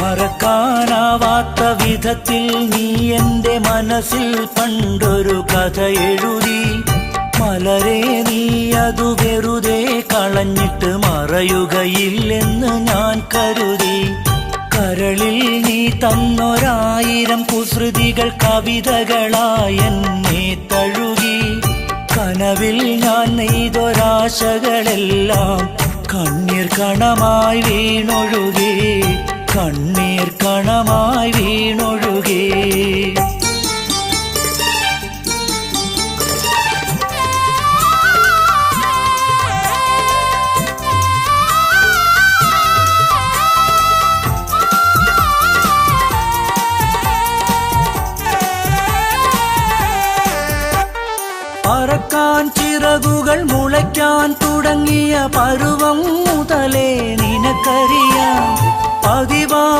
മറക്കാനാവാത്ത വിധത്തിൽ നീ എന്റെ മനസ്സിൽ പണ്ടൊരു കഥ എഴുതി. മലരെ നീ അതു വെറുതെ കളഞ്ഞിട്ട് മറയുകയില്ലെന്ന് ഞാൻ കരുതി. കരളിൽ നീ തന്നൊരായിരം കുസൃതികൾ കവിതകളായി എന്നെ തഴുകി. കനവിൽ ഞാൻ നെയ്തൊരാശകളെല്ലാം കണ്ണീർ കണമായി വീണൊഴുകി, കണ്ണീർ കണമായി വീണൊഴുകി. പറക്കാൻ ചിറകുകൾ മുളയ്ക്കാൻ തുടങ്ങിയ പരുവം